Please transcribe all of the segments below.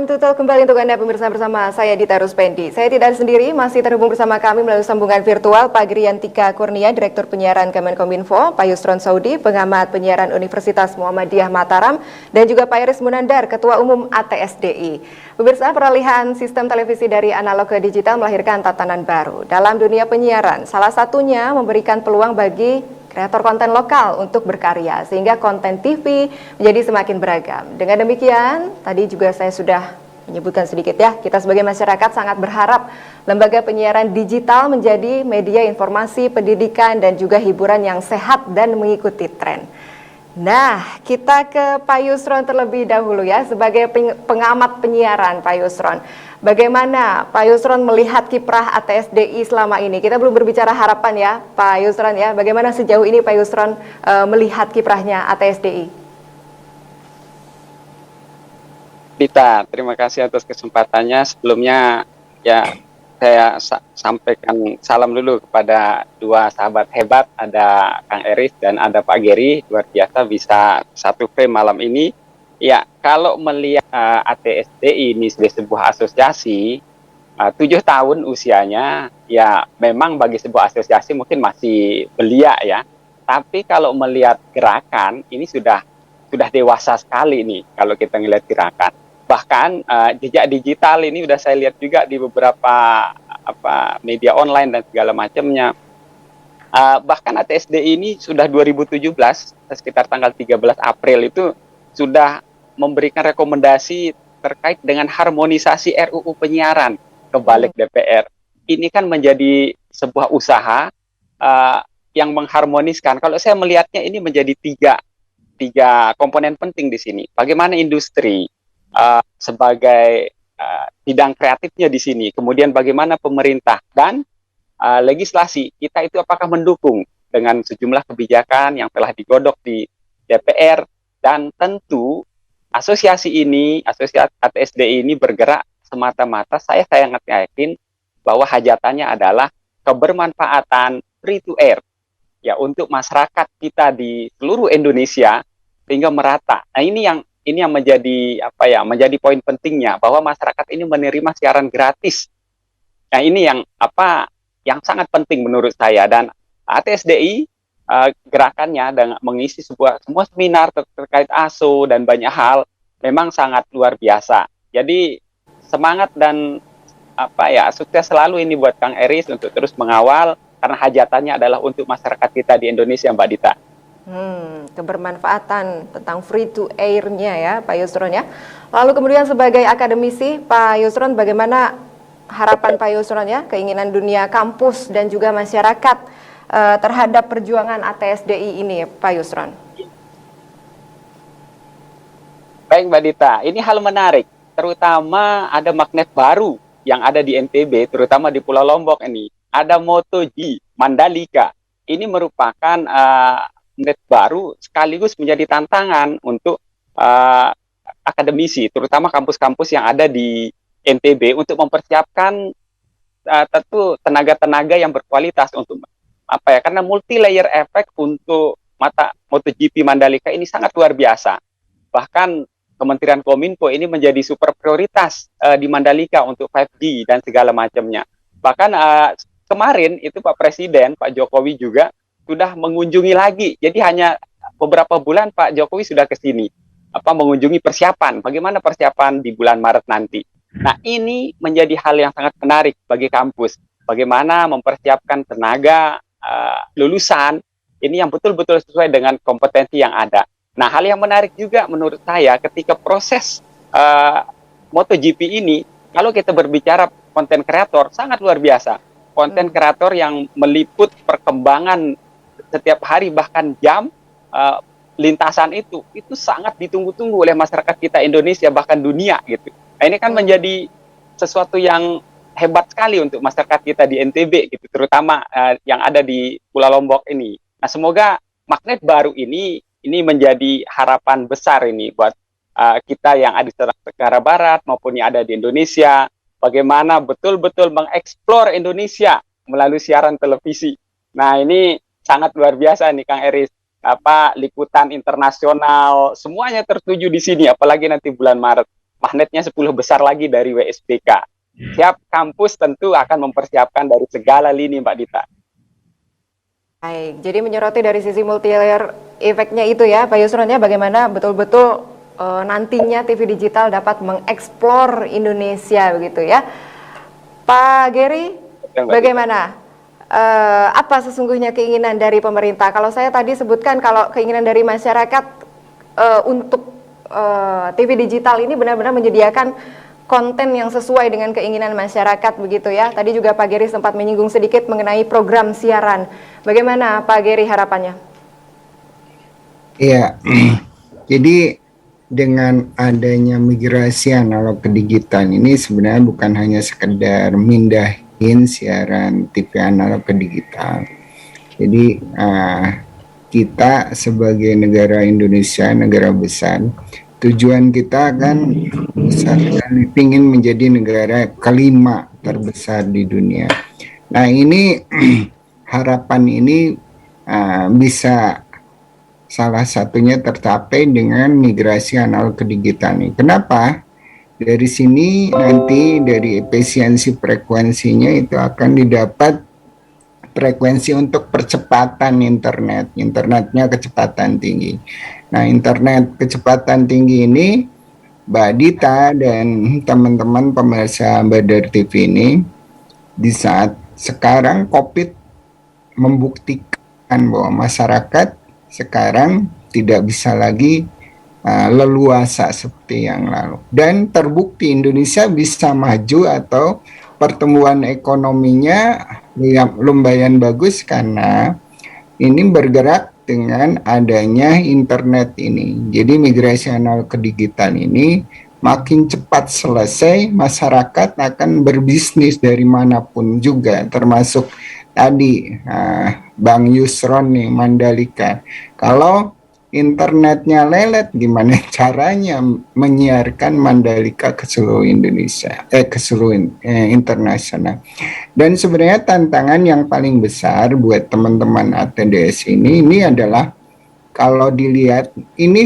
Malam Tutul kembali untuk Anda pemirsa bersama saya Dita Ruspendi. Saya tidak sendiri, masih terhubung bersama kami melalui sambungan virtual Pak Griyantika Kurnia, Direktur Penyiaran Kemenkominfo, Pak Yusron Saudi, Pengamat Penyiaran Universitas Muhammadiyah Mataram, dan juga Pak Iris Munandar, Ketua Umum ATSDI. Pemirsa, peralihan sistem televisi dari analog ke digital melahirkan tatanan baru dalam dunia penyiaran. Salah satunya memberikan peluang bagi kreator konten lokal untuk berkarya, sehingga konten TV menjadi semakin beragam. Dengan demikian, tadi juga saya sudah menyebutkan sedikit ya, kita sebagai masyarakat sangat berharap lembaga penyiaran digital menjadi media informasi, pendidikan, dan juga hiburan yang sehat dan mengikuti tren. Nah, kita ke Pak Yusron terlebih dahulu ya, sebagai pengamat penyiaran Pak Yusron. Bagaimana Pak Yusron melihat kiprah ATSDI selama ini? Kita belum berbicara harapan ya Pak Yusron ya, bagaimana sejauh ini Pak Yusron melihat kiprahnya ATSDI? Dita, terima kasih atas kesempatannya. Sebelumnya ya saya sampaikan salam dulu kepada dua sahabat hebat, ada Kang Eris dan ada Pak Geri. Luar biasa bisa satu frame malam ini. Ya, kalau melihat ATSDI ini sebagai sebuah asosiasi, 7 tahun usianya, ya memang bagi sebuah asosiasi mungkin masih belia ya. Tapi kalau melihat gerakan, ini sudah dewasa sekali nih kalau kita ngelihat gerakan. Bahkan jejak digital ini udah saya lihat juga di beberapa media online dan segala macamnya. Bahkan ATSDI ini sudah 2017 sekitar tanggal 13 April itu sudah memberikan rekomendasi terkait dengan harmonisasi RUU penyiaran ke balik DPR. Ini kan menjadi sebuah usaha yang mengharmoniskan. Kalau saya melihatnya ini menjadi tiga komponen penting di sini. Bagaimana industri sebagai bidang kreatifnya di sini, kemudian bagaimana pemerintah dan legislasi kita itu apakah mendukung dengan sejumlah kebijakan yang telah digodok di DPR, dan tentu asosiasi ATSDI ini bergerak semata-mata, saya sangat yakin bahwa hajatannya adalah kebermanfaatan free to air ya untuk masyarakat kita di seluruh Indonesia sehingga merata. Nah, ini yang menjadi menjadi poin pentingnya, bahwa masyarakat ini menerima siaran gratis. Nah, ini yang sangat penting menurut saya, dan ATSDI gerakannya dengan mengisi semua seminar terkait ASO dan banyak hal memang sangat luar biasa. Jadi semangat dan sukses selalu ini buat Kang Eris untuk terus mengawal, karena hajatannya adalah untuk masyarakat kita di Indonesia, Mbak Dita. Kebermanfaatan tentang free to air-nya ya Pak Yusron ya. Lalu kemudian sebagai akademisi Pak Yusron, bagaimana harapan Pak Yusron ya, keinginan dunia kampus dan juga masyarakat terhadap perjuangan ATSDI ini Pak Yusron? Baik Mbak Dita, ini hal menarik, terutama ada magnet baru yang ada di NTB, terutama di Pulau Lombok ini. Ada MotoG Mandalika. Ini merupakan magnet baru sekaligus menjadi tantangan untuk akademisi, terutama kampus-kampus yang ada di NTB untuk mempersiapkan tentu tenaga-tenaga yang berkualitas untuk karena multi layer efek untuk MotoGP Mandalika ini sangat luar biasa. Bahkan Kementerian Kominfo ini menjadi super prioritas di Mandalika untuk 5G dan segala macamnya. Bahkan kemarin itu Pak Presiden, Pak Jokowi juga sudah mengunjungi lagi. Jadi hanya beberapa bulan Pak Jokowi sudah ke sini mengunjungi persiapan. Bagaimana persiapan di bulan Maret nanti. Nah, ini menjadi hal yang sangat menarik bagi kampus. Bagaimana mempersiapkan tenaga lulusan ini yang betul-betul sesuai dengan kompetensi yang ada. Nah, hal yang menarik juga menurut saya ketika proses MotoGP ini, kalau kita berbicara konten kreator, sangat luar biasa. Konten kreator yang meliput perkembangan setiap hari bahkan jam lintasan itu sangat ditunggu-tunggu oleh masyarakat kita Indonesia bahkan dunia gitu. Nah, ini kan menjadi sesuatu yang hebat sekali untuk masyarakat kita di NTB gitu, terutama yang ada di Pulau Lombok ini. Nah, semoga magnet baru ini menjadi harapan besar ini buat kita yang ada di Tenggara Barat maupun yang ada di Indonesia, bagaimana betul-betul mengeksplor Indonesia melalui siaran televisi. Nah, ini sangat luar biasa nih Kang Eris. Liputan internasional semuanya tertuju di sini, apalagi nanti bulan Maret. magnetnya 10 besar lagi dari WSBK. Siap kampus tentu akan mempersiapkan dari segala lini, Mbak Dita. Baik, jadi menyoroti dari sisi multi layer efeknya itu ya Pak Yusron ya, bagaimana betul-betul nantinya TV digital dapat mengeksplor Indonesia begitu ya. Pak Gary, bagaimana? Apa sesungguhnya keinginan dari pemerintah? Kalau saya tadi sebutkan kalau keinginan dari masyarakat untuk TV digital ini benar-benar menyediakan konten yang sesuai dengan keinginan masyarakat begitu ya. Tadi juga Pak Gary sempat menyinggung sedikit mengenai program siaran. Bagaimana Pak Gary harapannya? Iya, jadi dengan adanya migrasi analog ke digital ini sebenarnya bukan hanya sekedar mindahin siaran TV analog ke digital. Jadi kita sebagai negara Indonesia, negara besar, tujuan kita kan besar dan ingin menjadi negara kelima terbesar di dunia. Nah ini harapan ini bisa salah satunya tercapai dengan migrasi analog ke digital nih. Kenapa? Dari sini nanti dari efisiensi frekuensinya itu akan didapat frekuensi untuk percepatan internetnya kecepatan tinggi. Nah, internet kecepatan tinggi ini, Mbak Dita dan teman-teman pemirsa Badar TV ini, di saat sekarang COVID membuktikan bahwa masyarakat sekarang tidak bisa lagi leluasa seperti yang lalu. Dan terbukti Indonesia bisa maju atau pertumbuhan ekonominya lumayan bagus karena ini bergerak dengan adanya internet ini. Jadi migrasi analog ke digital ini makin cepat selesai, masyarakat akan berbisnis dari manapun juga, termasuk tadi Bang Yusron nih Mandalika. Kalau internetnya lelet, gimana caranya menyiarkan Mandalika ke seluruh Indonesia, ke seluruh internasional. Dan sebenarnya tantangan yang paling besar buat teman-teman ATDS ini adalah kalau dilihat ini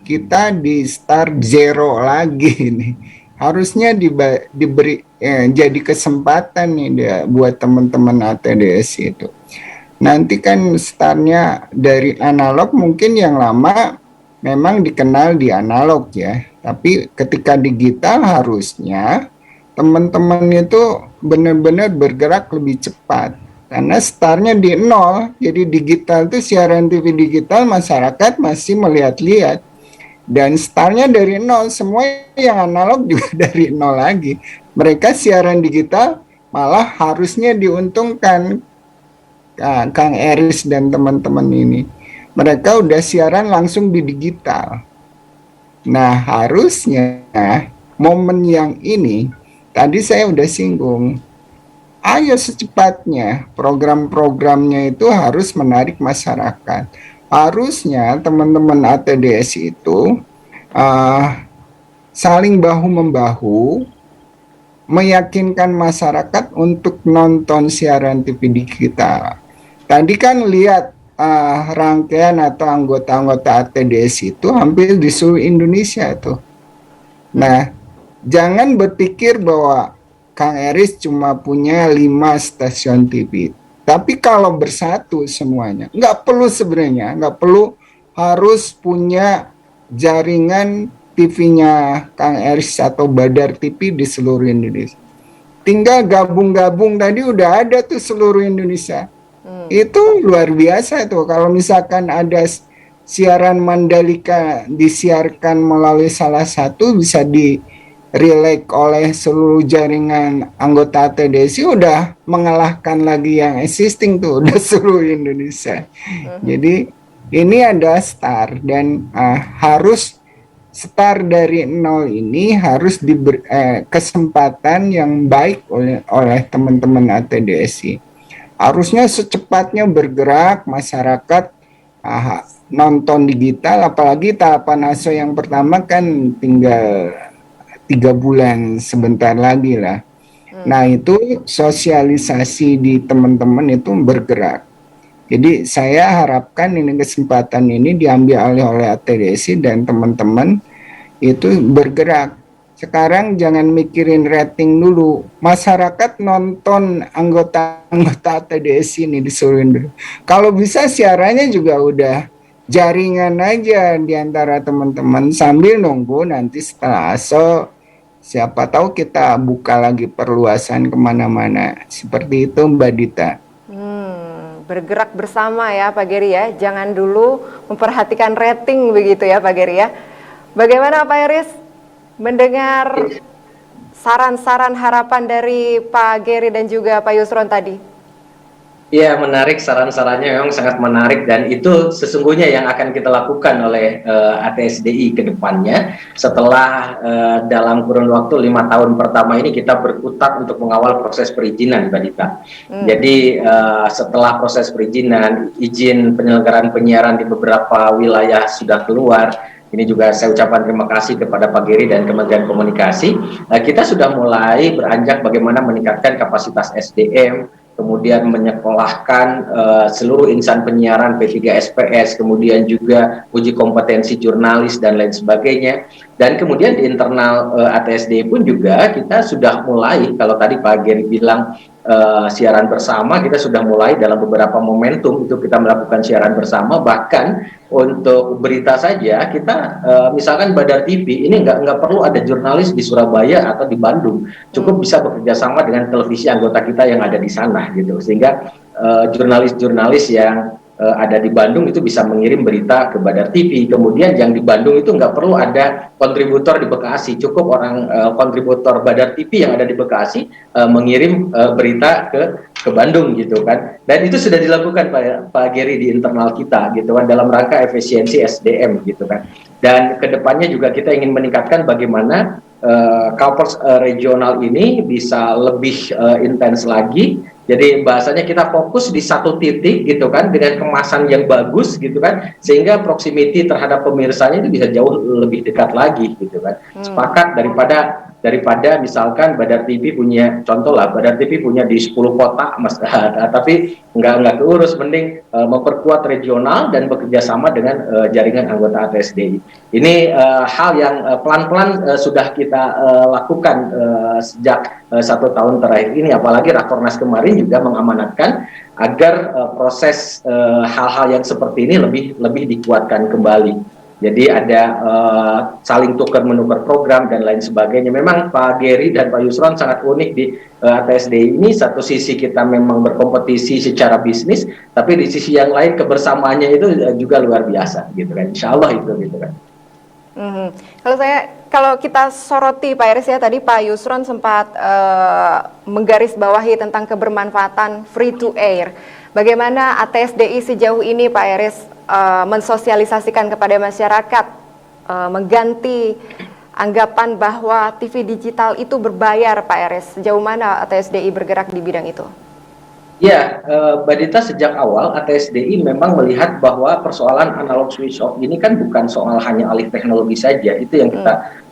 kita di start zero lagi nih. Harusnya diberi jadi kesempatan nih buat teman-teman ATDS itu. Nanti kan startnya dari analog, mungkin yang lama memang dikenal di analog ya. Tapi ketika digital harusnya teman-teman itu benar-benar bergerak lebih cepat. Karena startnya di nol, jadi digital itu siaran TV digital masyarakat masih melihat-lihat. Dan startnya dari nol, semua yang analog juga dari nol lagi. Mereka siaran digital malah harusnya diuntungkan. Kang Eris dan teman-teman ini. Mereka udah siaran langsung di digital. Nah harusnya momen yang ini, tadi saya udah singgung, ayo secepatnya program-programnya itu harus menarik masyarakat. Harusnya teman-teman ATDS itu saling bahu-membahu meyakinkan masyarakat untuk nonton siaran TV digital. Tadi kan lihat rangkaian atau anggota-anggota ATDS itu hampir di seluruh Indonesia tuh. Nah, jangan berpikir bahwa Kang Eris cuma punya 5 stasiun TV. Tapi kalau bersatu semuanya, nggak perlu sebenarnya, nggak perlu harus punya jaringan TV-nya Kang Eris atau Badar TV di seluruh Indonesia. Tinggal gabung-gabung tadi udah ada tuh seluruh Indonesia. Itu luar biasa tuh. Kalau misalkan ada siaran Mandalika disiarkan melalui salah satu bisa di-relay oleh seluruh jaringan anggota TDSI, udah mengalahkan lagi yang existing tuh, udah seluruh Indonesia. Jadi ini ada start dan harus start dari nol ini harus diberi kesempatan yang baik oleh teman-teman ATDSI. Harusnya secepatnya bergerak masyarakat nonton digital, apalagi tahapan ASO yang pertama kan tinggal 3 bulan sebentar lagi lah. Nah itu sosialisasi di teman-teman itu bergerak. Jadi saya harapkan ini kesempatan ini diambil oleh ATDSI dan teman-teman itu bergerak. Sekarang jangan mikirin rating dulu. Masyarakat nonton anggota-anggota ATDS ini disuruhin dulu. Kalau bisa siarannya juga udah jaringan aja di antara teman-teman sambil nunggu nanti setelah ASO. Siapa tahu kita buka lagi perluasan kemana-mana. Seperti itu Mbak Dita. Bergerak bersama ya Pak Geri ya. Jangan dulu memperhatikan rating begitu ya Pak Geri ya. Bagaimana Pak Iris mendengar saran-saran harapan dari Pak Geri dan juga Pak Yusron tadi? Iya, menarik, saran-sarannya memang sangat menarik, dan itu sesungguhnya yang akan kita lakukan oleh ATSDI ke depannya setelah dalam kurun waktu 5 tahun pertama ini kita berkutat untuk mengawal proses perizinan, Mbak Dita. Jadi setelah proses perizinan, izin penyelenggaraan penyiaran di beberapa wilayah sudah keluar. Ini juga saya ucapkan terima kasih kepada Pak Geri dan Kementerian Komunikasi. Kita sudah mulai beranjak bagaimana meningkatkan kapasitas SDM, kemudian menyekolahkan seluruh insan penyiaran P3SPS, kemudian juga uji kompetensi jurnalis dan lain sebagainya. Dan kemudian di internal ATSD pun juga kita sudah mulai, kalau tadi Pak Geri bilang siaran bersama, kita sudah mulai dalam beberapa momentum itu kita melakukan siaran bersama. Bahkan untuk berita saja kita misalkan Badar TV ini nggak perlu ada jurnalis di Surabaya atau di Bandung, cukup bisa bekerja sama dengan televisi anggota kita yang ada di sana gitu, sehingga jurnalis-jurnalis yang ada di Bandung itu bisa mengirim berita ke Badar TV. Kemudian yang di Bandung itu nggak perlu ada kontributor di Bekasi, cukup orang kontributor Badar TV yang ada di Bekasi mengirim berita ke Bandung gitu kan. Dan itu sudah dilakukan Pak Geri di internal kita gitu kan, dalam rangka efisiensi SDM gitu kan. Dan kedepannya juga kita ingin meningkatkan bagaimana coverage regional ini bisa lebih intens lagi. Jadi bahasanya kita fokus di satu titik gitu kan, dengan kemasan yang bagus gitu kan, sehingga proximity terhadap pemirsanya itu bisa jauh lebih dekat lagi gitu kan. Sepakat daripada misalkan Badar TV punya, contoh lah, Badar TV punya di 10 kota Mas, tapi nggak keurus, mending memperkuat regional dan bekerja sama dengan jaringan anggota ATSDI. Ini hal yang pelan-pelan sudah kita lakukan sejak 1 tahun terakhir ini, apalagi Rakornas kemarin juga mengamanatkan agar proses hal-hal yang seperti ini lebih dikuatkan kembali. Jadi ada saling tukar-menukar program dan lain sebagainya. Memang Pak Geri dan Pak Yusron sangat unik di ATSDI ini. Satu sisi kita memang berkompetisi secara bisnis, tapi di sisi yang lain kebersamaannya itu juga luar biasa gitu kan. Insya Allah itu gitu kan. Kalau kita soroti Pak Iris ya, tadi Pak Yusron sempat menggarisbawahi tentang kebermanfaatan free to air. Bagaimana ATSDI sejauh ini Pak Iris mensosialisasikan kepada masyarakat, mengganti anggapan bahwa TV digital itu berbayar Pak Iris? Sejauh mana ATSDI bergerak di bidang itu? Ya, Mbak Dita, sejak awal ATSDI memang melihat bahwa persoalan analog switch off ini kan bukan soal hanya alih teknologi saja. Itu yang kita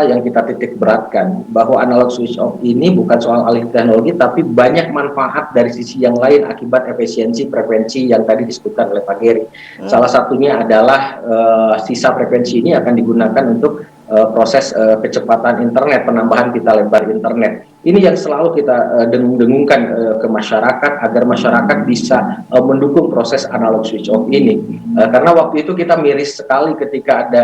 yang kita titik beratkan, bahwa analog switch off ini bukan soal alih teknologi, tapi banyak manfaat dari sisi yang lain akibat efisiensi frekuensi yang tadi disebutkan oleh Pak Geri. Salah satunya adalah sisa frekuensi ini akan digunakan untuk proses kecepatan internet, penambahan pita lebar internet. Ini yang selalu kita dengung-dengungkan ke masyarakat, agar masyarakat bisa mendukung proses analog switch off ini. Karena waktu itu kita miris sekali ketika ada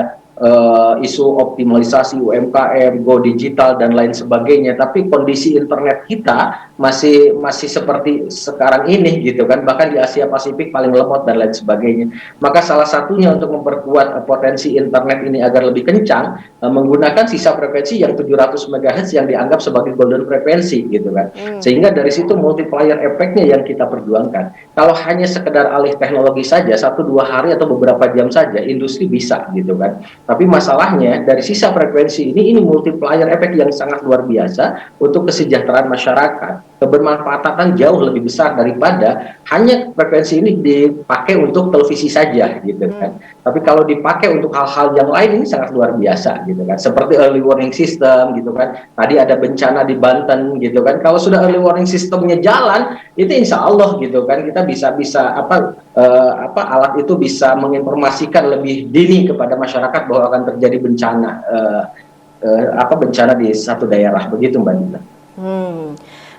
isu optimalisasi UMKM, go digital dan lain sebagainya, tapi kondisi internet kita masih seperti sekarang ini gitu kan, bahkan di Asia Pasifik paling lemot dan lain sebagainya. Maka salah satunya untuk memperkuat potensi internet ini agar lebih kencang, menggunakan sisa frekuensi yang 700 MHz yang dianggap sebagai golden frekuensi gitu kan. Sehingga dari situ multiplier efeknya yang kita perjuangkan. Kalau hanya sekedar alih teknologi saja 1-2 hari atau beberapa jam saja, industri bisa gitu kan. Tapi masalahnya dari sisa frekuensi ini multiplier efek yang sangat luar biasa untuk kesejahteraan masyarakat. Kebermanfaatan jauh lebih besar daripada hanya frekuensi ini dipakai untuk televisi saja gitu kan. Tapi kalau dipakai untuk hal-hal yang lain ini sangat luar biasa gitu kan. Seperti early warning system gitu kan. Tadi ada bencana di Banten gitu kan. Kalau sudah early warning systemnya jalan, itu insya Allah gitu kan kita bisa alat itu bisa menginformasikan lebih dini kepada masyarakat bahwa akan terjadi bencana di satu daerah, begitu Mbak Dina.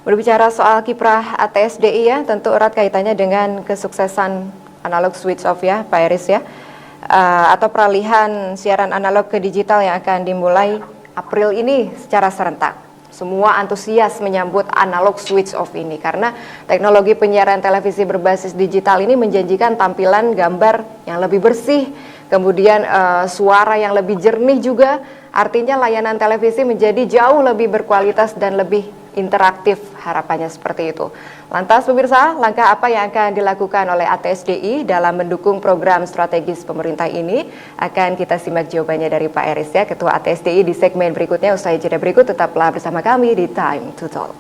Berbicara soal kiprah ATSDI ya, tentu erat kaitannya dengan kesuksesan analog switch off ya, Pak Eris ya, atau peralihan siaran analog ke digital yang akan dimulai April ini secara serentak. Semua antusias menyambut analog switch off ini karena teknologi penyiaran televisi berbasis digital ini menjanjikan tampilan gambar yang lebih bersih, kemudian suara yang lebih jernih juga. Artinya layanan televisi menjadi jauh lebih berkualitas dan lebih interaktif, harapannya seperti itu. Lantas pemirsa, langkah apa yang akan dilakukan oleh ATSDI dalam mendukung program strategis pemerintah ini? Akan kita simak jawabannya dari Pak Eris ya, Ketua ATSDI di segmen berikutnya. Usai jeda berikut, tetaplah bersama kami di Time to Talk.